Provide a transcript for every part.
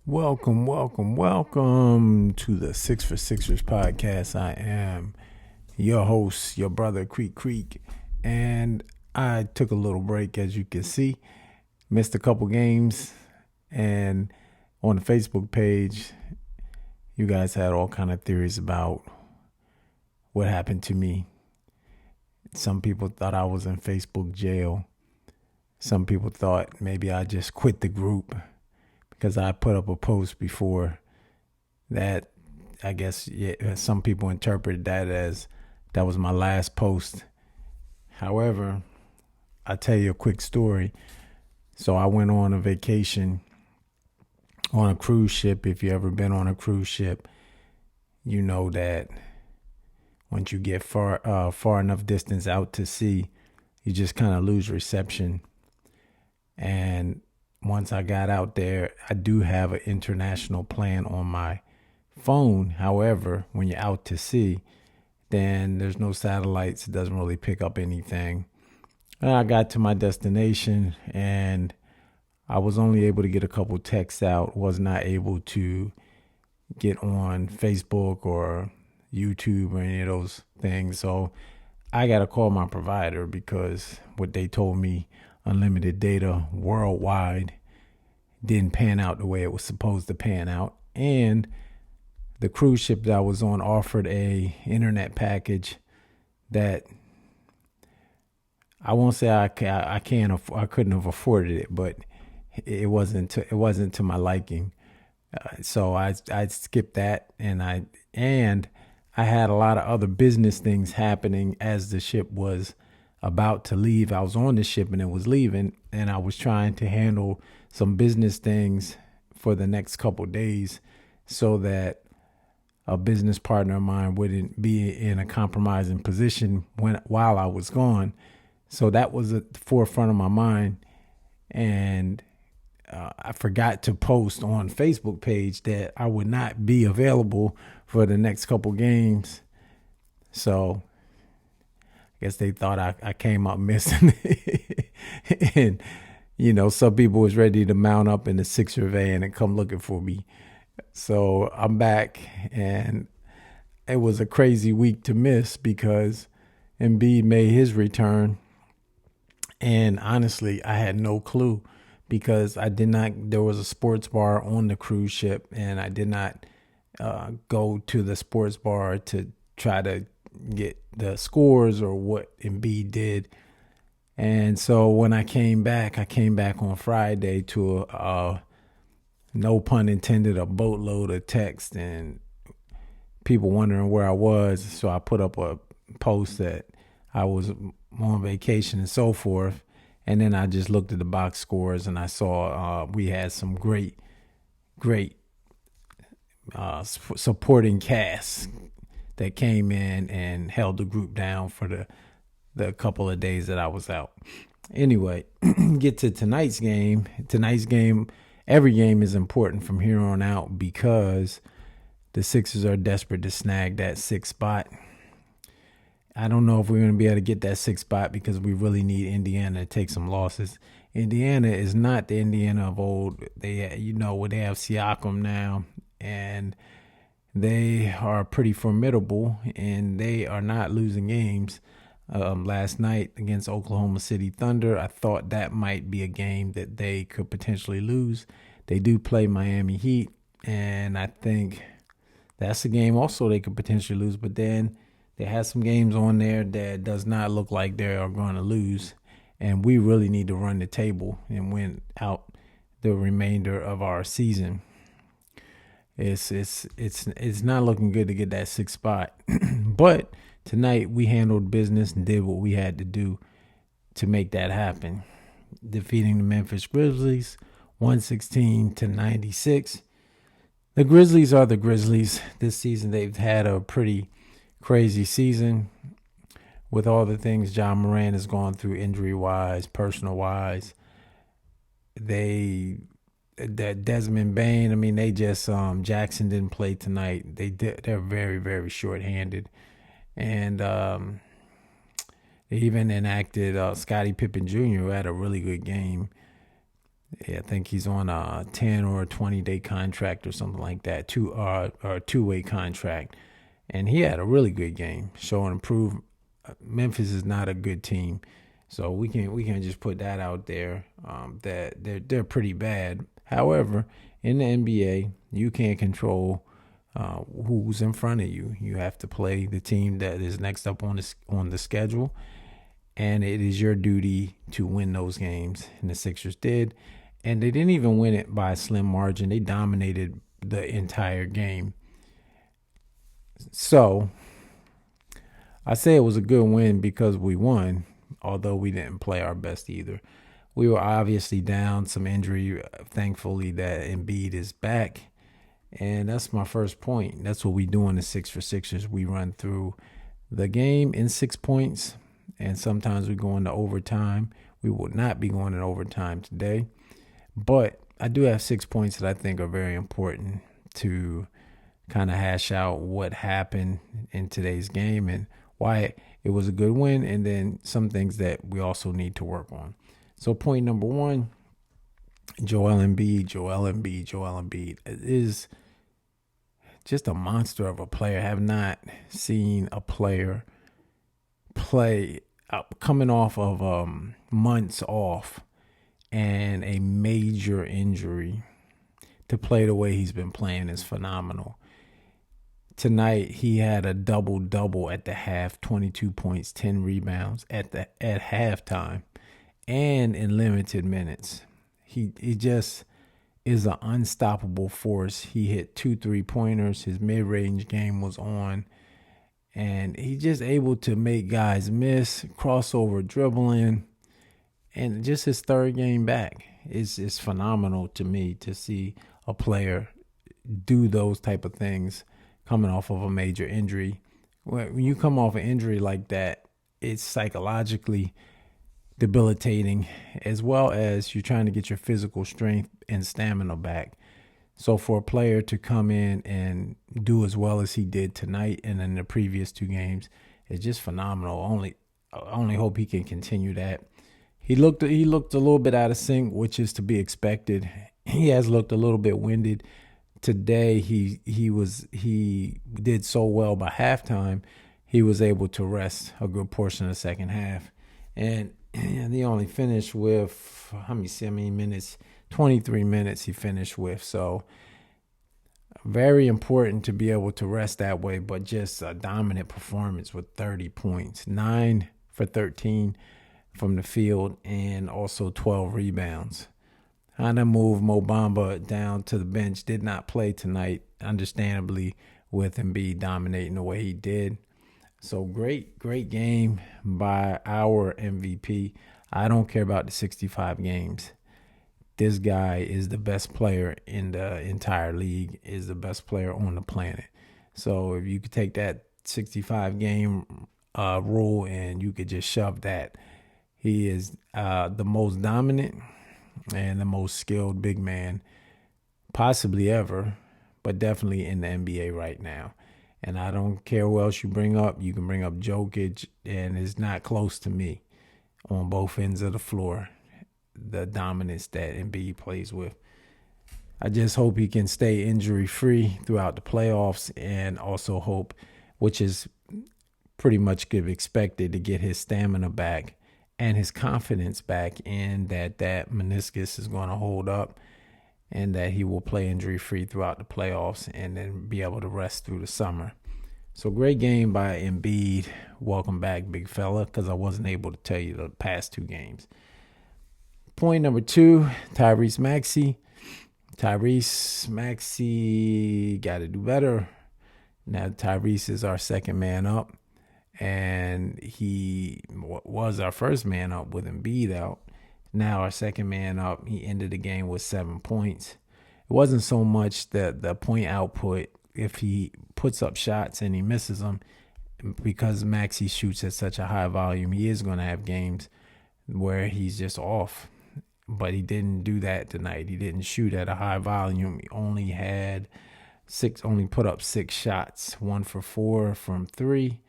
Welcome to the Six for Sixers podcast. I am your host, your brother Creek, and I took a little break, as you can see, missed a couple games, and on the Facebook page, you guys had all kind of theories about what happened to me. Some people thought I was in Facebook jail. Some people thought maybe I just quit the group because I put up a post before that. I guess some people interpreted that as that was my last post. However, I'll tell you a quick story. So I went on a vacation on a cruise ship. If you ever been on a cruise ship, you know that once you get far enough distance out to sea, you just kind of lose reception. And once I got out there, I do have an international plan on my phone. However, when you're out to sea, then there's no satellites. It doesn't really pick up anything. And I got to my destination and I was only able to get a couple texts out. Was not able to get on Facebook or YouTube or any of those things. So I got to call my provider because what they told me, unlimited data worldwide, didn't pan out the way it was supposed to pan out. And the cruise ship that I was on offered a internet package that I won't say I couldn't have afforded it, but it wasn't to my liking. So I skipped that, and I had a lot of other business things happening as the ship was about to leave. I was on the ship and it was leaving, and I was trying to handle some business things for the next couple of days so that a business partner of mine wouldn't be in a compromising position while I was gone. So that was at the forefront of my mind. And I forgot to post on Facebook page that I would not be available for the next couple games. So I guess they thought I came up missing. And, some people was ready to mount up in the Sixer van and come looking for me. So I'm back, and it was a crazy week to miss because Embiid made his return. And honestly, I had no clue because there was a sports bar on the cruise ship, and I did not go to the sports bar to try to get the scores or what Embiid did. And so when I came back on Friday to no pun intended, a boatload of text and people wondering where I was. So I put up a post that I was on vacation and so forth. And then I just looked at the box scores and I saw we had some great supporting cast that came in and held the group down for the couple of days that I was out. Anyway, get to tonight's game. Every game is important from here on out because the Sixers are desperate to snag that sixth spot. I don't know if we're going to be able to get that sixth spot because we really need Indiana to take some losses. Indiana is not the Indiana of old. They have Siakam now, and they are pretty formidable, and they are not losing games. Last night against Oklahoma City Thunder, I thought that might be a game that they could potentially lose. They do play Miami Heat, and I think that's a game also they could potentially lose. But then they have some games on there that does not look like they are going to lose, and we really need to run the table and win out the remainder of our season. It's not looking good to get that sixth spot, but tonight we handled business and did what we had to do to make that happen, defeating the Memphis Grizzlies 116-96. The Grizzlies are the Grizzlies. This season they've had a pretty crazy season with all the things John Moran has gone through injury-wise, personal-wise. That Desmond Bain, they just Jackson didn't play tonight. They're very, very short-handed. And they even enacted Scottie Pippen Jr., who had a really good game. Yeah, I think he's on a 10 or a 20-day contract or something like that, or a two-way contract. And he had a really good game, showing improve. Memphis is not a good team, so we can just put that out there. That they're pretty bad. However, in the NBA, you can't control who's in front of you. You have to play the team that is next up on the schedule, and it is your duty to win those games. And the Sixers did, and they didn't even win it by a slim margin. They dominated the entire game. So I say it was a good win because we won, although we didn't play our best either. We were obviously down some injury. Thankfully, that Embiid is back. And that's my first point. That's what we do in the 6 for Sixers. We run through the game in 6 points, and sometimes we go into overtime. We will not be going in overtime today. But I do have 6 points that I think are very important to kind of hash out what happened in today's game and why it was a good win, and then some things that we also need to work on. So point number one, Joel Embiid is just a monster of a player. I have not seen a player play coming off of months off and a major injury to play the way he's been playing is phenomenal. Tonight he had a double-double at the half, 22 points, 10 rebounds at halftime and in limited minutes. He just is an unstoppable force. He hit 2 3-pointers. His mid-range game was on. And he's just able to make guys miss, crossover dribbling. And just his third game back is phenomenal to me to see a player do those type of things coming off of a major injury. When you come off an injury like that, it's psychologically debilitating, as well as you're trying to get your physical strength and stamina back. So for a player to come in and do as well as he did tonight and in the previous 2 games, it's just phenomenal. I only hope he can continue that. He looked a little bit out of sync, which is to be expected. He has looked a little bit winded. Today he did so well by halftime, he was able to rest a good portion of the second half. And he only finished with how many minutes? 23 minutes he finished with. So very important to be able to rest that way, but just a dominant performance with 30 points, 9 for 13 from the field, and also 12 rebounds. How to move Mo Bamba down to the bench. Did not play tonight, understandably, with Embiid dominating the way he did. So great game by our MVP. I don't care about the 65 games. This guy is the best player in the entire league, is the best player on the planet. So if you could take that 65 game rule and you could just shove that, he is the most dominant and the most skilled big man possibly ever, but definitely in the NBA right now. And I don't care who else you bring up. You can bring up Jokic, and it's not close to me on both ends of the floor, the dominance that Embiid plays with. I just hope he can stay injury-free throughout the playoffs, and also hope, which is pretty much expected, to get his stamina back and his confidence back in that meniscus is going to hold up and that he will play injury-free throughout the playoffs and then be able to rest through the summer. So great game by Embiid. Welcome back, big fella, because I wasn't able to tell you the past 2 games. Point number 2, Tyrese Maxey. Tyrese Maxey got to do better. Now Tyrese is our second man up, and he was our first man up with Embiid out. Now our second man up, he ended the game with 7 points. It wasn't so much the point output. If he puts up shots and he misses them, because Maxey shoots at such a high volume, he is going to have games where he's just off. But he didn't do that tonight. He didn't shoot at a high volume. He only put up 6 shots, 1 for 4 from 3,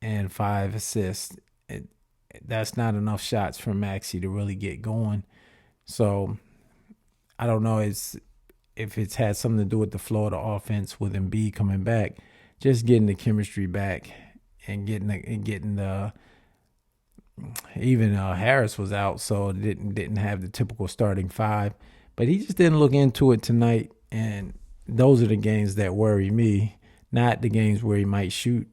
and 5 assists. That's not enough shots for Maxey to really get going. So I don't know if it's had something to do with the flow of the offense with Embiid coming back, just getting the chemistry back and getting the even Harris was out, so didn't have the typical starting five. But he just didn't look into it tonight, and those are the games that worry me, not the games where he might shoot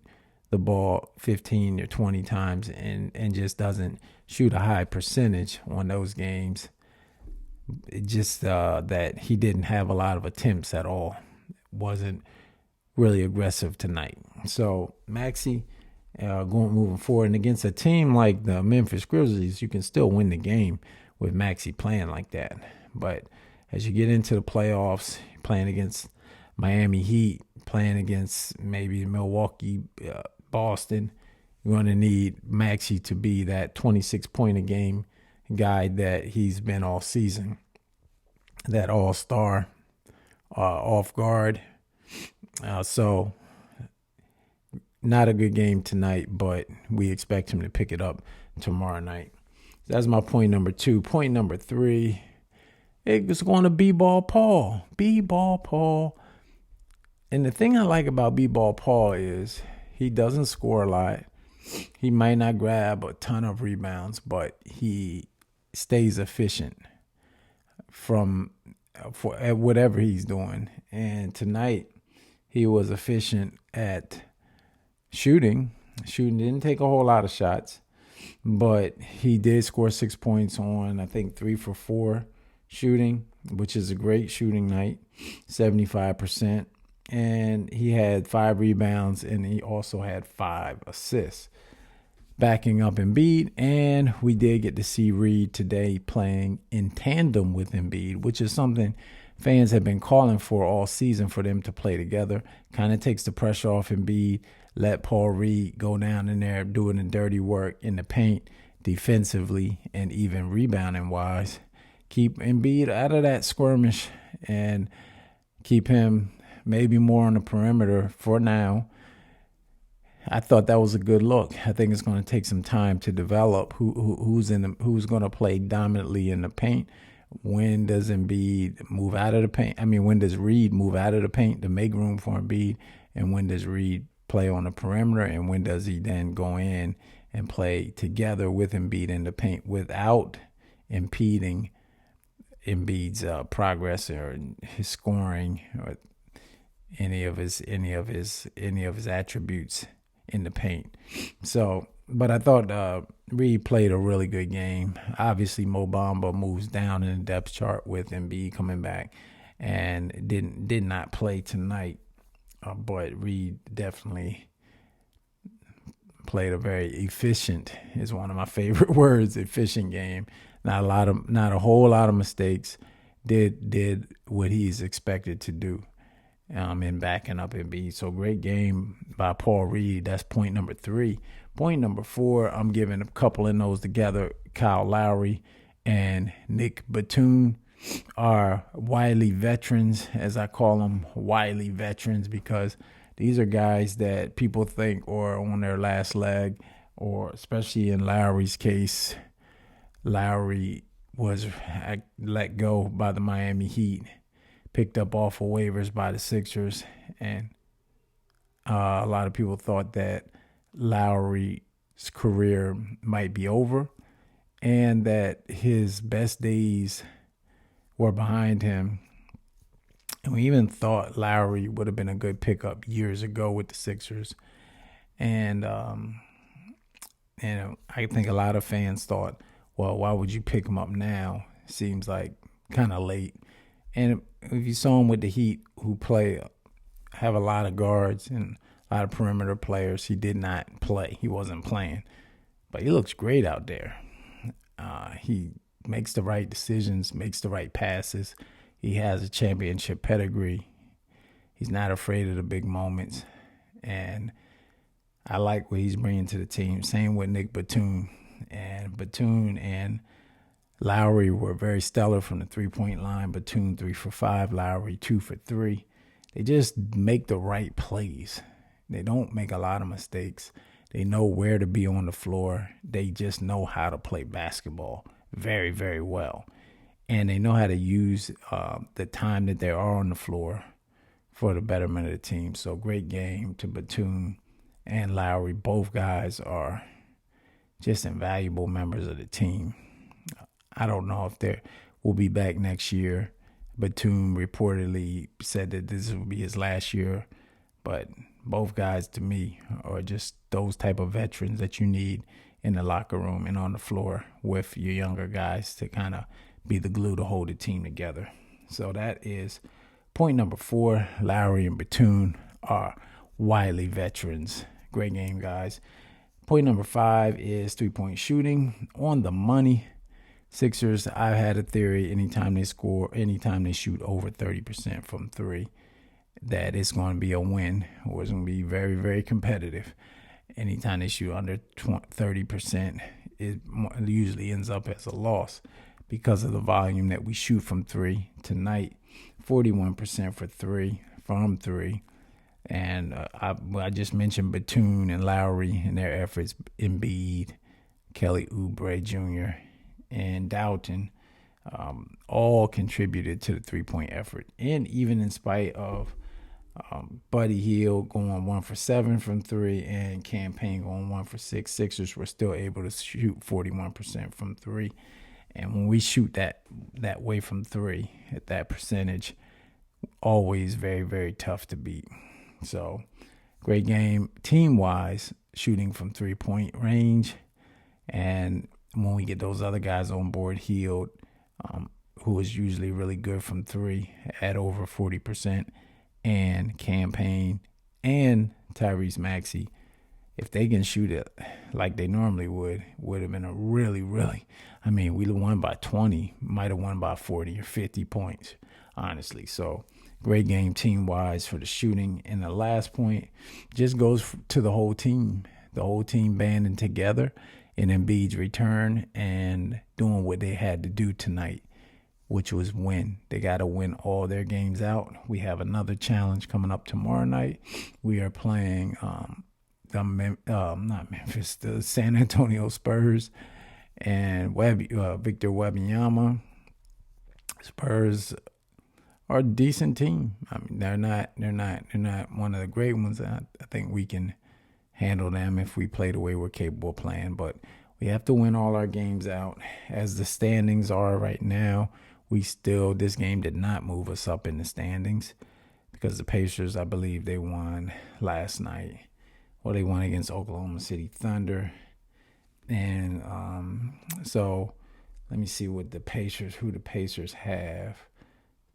the ball 15 or 20 times and just doesn't shoot a high percentage on those games. It just that he didn't have a lot of attempts at all. Wasn't really aggressive tonight. So Maxey moving forward, and against a team like the Memphis Grizzlies, you can still win the game with Maxey playing like that. But as you get into the playoffs, playing against Miami Heat, playing against maybe Milwaukee, Boston, you're going to need Maxey to be that 26-point a game guy that he's been all season, that all-star, off guard. So not a good game tonight, but we expect him to pick it up tomorrow night. That's my point number 2. Point number 3, it's going to B-Ball Paul. B-Ball Paul. And the thing I like about B-Ball Paul is he doesn't score a lot. He might not grab a ton of rebounds, but he stays efficient at whatever he's doing. And tonight he was efficient at shooting. Shooting didn't take a whole lot of shots, but he did score 6 points on, I think, 3 for 4 shooting, which is a great shooting night, 75%. And he had 5 rebounds, and he also had 5 assists, backing up Embiid. And we did get to see Reed today playing in tandem with Embiid, which is something fans have been calling for all season, for them to play together. Kind of takes the pressure off Embiid. Let Paul Reed go down in there doing the dirty work in the paint defensively and even rebounding wise. Keep Embiid out of that skirmish and keep him maybe more on the perimeter for now. I thought that was a good look. I think it's going to take some time to develop who's going to play dominantly in the paint. When does Embiid move out of the paint? When does Reed move out of the paint to make room for Embiid? And when does Reed play on the perimeter? And when does he then go in and play together with Embiid in the paint without impeding Embiid's progress or his scoring or any of his attributes in the paint? So, but I thought Reed played a really good game. Obviously, Mo Bamba moves down in the depth chart with Embiid coming back, and did not play tonight. But Reed definitely played a very efficient, is one of my favorite words, efficient game. Not a whole lot of mistakes. Did what he's expected to do. In backing up Embiid. So great game by Paul Reed. That's point number 3. Point number 4, I'm giving a couple of those together. Kyle Lowry and Nick Batum are wily veterans, as I call them, wily veterans, because these are guys that people think are on their last leg, or especially in Lowry's case, Lowry was let go by the Miami Heat, picked up off of waivers by the Sixers, and a lot of people thought that Lowry's career might be over and that his best days were behind him. And we even thought Lowry would have been a good pickup years ago with the Sixers. And I think a lot of fans thought, well, why would you pick him up now? Seems like kind of late. And if you saw him with the Heat, who have a lot of guards and a lot of perimeter players, he did not play. He wasn't playing. But he looks great out there. He makes the right decisions, makes the right passes. He has a championship pedigree. He's not afraid of the big moments. And I like what he's bringing to the team. Same with Nick Batum. And Batum and Lowry were very stellar from the three-point line. Batum 3 for 5, Lowry 2 for 3. They just make the right plays. They don't make a lot of mistakes. They know where to be on the floor. They just know how to play basketball very, very well. and they know how to use the time that they are on the floor for the betterment of the team. So great game to Batum and Lowry. Both guys are just invaluable members of the team. I don't know if they will be back next year. Batum reportedly said that this will be his last year, but both guys to me are just those type of veterans that you need in the locker room and on the floor with your younger guys to kind of be the glue to hold the team together. So that is point number 4. Lowry and Batum are wily veterans. Great game, guys. Point number 5 is 3-point shooting on the money. Sixers, I've had a theory anytime they shoot over 30% from 3, that it's going to be a win or it's going to be very, very competitive. Anytime they shoot under 30%, it usually ends up as a loss because of the volume that we shoot from 3 tonight. 41% from 3. And I just mentioned Batum and Lowry and their efforts. Embiid, Kelly Oubre Jr., and Doughton all contributed to the 3-point effort. And even in spite of Buddy Hield going 1 for 7 from 3 and Campaign going 1 for 6, Sixers were still able to shoot 41% from 3. And when we shoot that way from 3 at that percentage, always very, very tough to beat. So great game team-wise, shooting from 3-point range. And when we get those other guys on board, Hield, who is usually really good from 3 at over 40%, and Campaign and Tyrese Maxey, if they can shoot it like they normally would have been a really, really, we won by 20, might have won by 40 or 50 points, honestly. So great game team-wise for the shooting. And the last point just goes to the whole team banding together in Embiid's return and doing what they had to do tonight, which was win. They got to win all their games out. We have another challenge coming up tomorrow night. We are playing the San Antonio Spurs and Victor Wembanyama. Spurs are a decent team. They're not one of the great ones. I think we can handle them if we play the way we're capable of playing, but we have to win all our games out. As the standings are right now, this game did not move us up in the standings because the Pacers, I believe they won last night. Well, they won against Oklahoma City Thunder. And so let me see who the Pacers have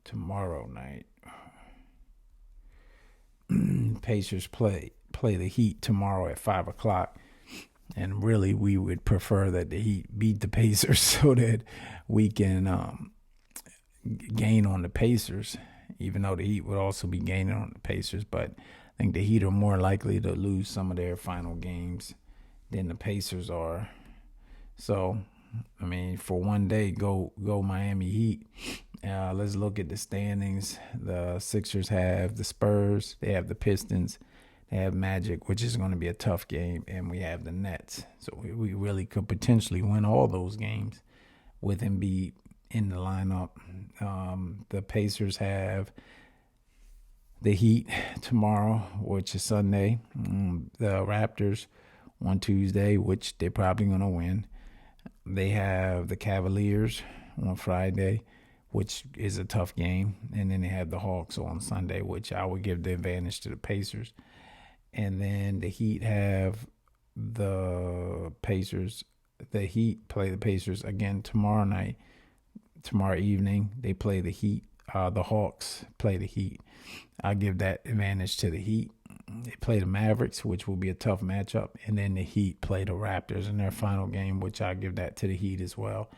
tomorrow night. Pacers play the Heat tomorrow at 5 o'clock. And really, we would prefer that the Heat beat the Pacers so that we can gain on the Pacers, even though the Heat would also be gaining on the Pacers. But I think the Heat are more likely to lose some of their final games than the Pacers are. So, for one day, go Miami Heat. Let's look at the standings. The Sixers have the Spurs. They have the Pistons. They have Magic, which is going to be a tough game. And we have the Nets. So we really could potentially win all those games with Embiid in the lineup. The Pacers have the Heat tomorrow, which is Sunday. The Raptors on Tuesday, which they're probably going to win. They have the Cavaliers on Friday, which is a tough game. And then they have the Hawks on Sunday, which I would give the advantage to the Pacers. And then the Heat have the Pacers. The Heat play the Pacers again tomorrow night. Tomorrow evening, they play the Heat. The Hawks play the Heat. I'll give that advantage to the Heat. They play the Mavericks, which will be a tough matchup. And then the Heat play the Raptors in their final game, which I'll give that to the Heat as well.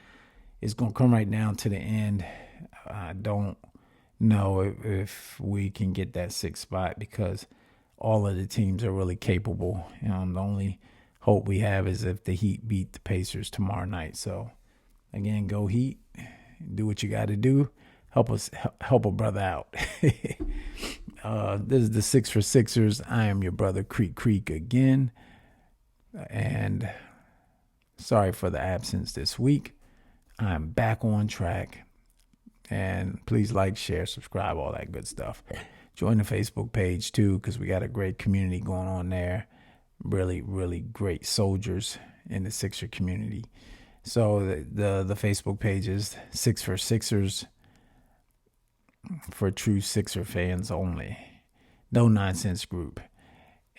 It's going to come right down to the end. I don't know if we can get that 6th spot because all of the teams are really capable. The only hope we have is if the Heat beat the Pacers tomorrow night. So, again, go Heat. Do what you got to do. Help a brother out. This is the 6 for Sixers. I am your brother Creek again. And sorry for the absence this week. I'm back on track. And please like, share, subscribe, all that good stuff. Join the Facebook page too, because we got a great community going on there. Really, really great soldiers in the Sixer community. So the Facebook page is Six for Sixers, for true Sixer fans only. No nonsense group.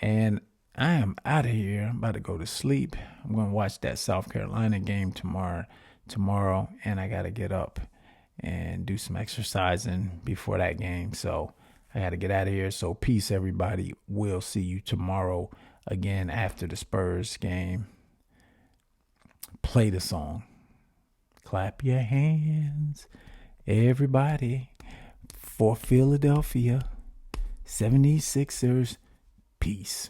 And I am out of here. I'm about to go to sleep. I'm going to watch that South Carolina game tomorrow, and I got to get up and do some exercising before that game. So I got to get out of here. So peace, everybody. We'll see you tomorrow again after the Spurs game. Play the song. Clap your hands, everybody, for Philadelphia 76ers. Peace.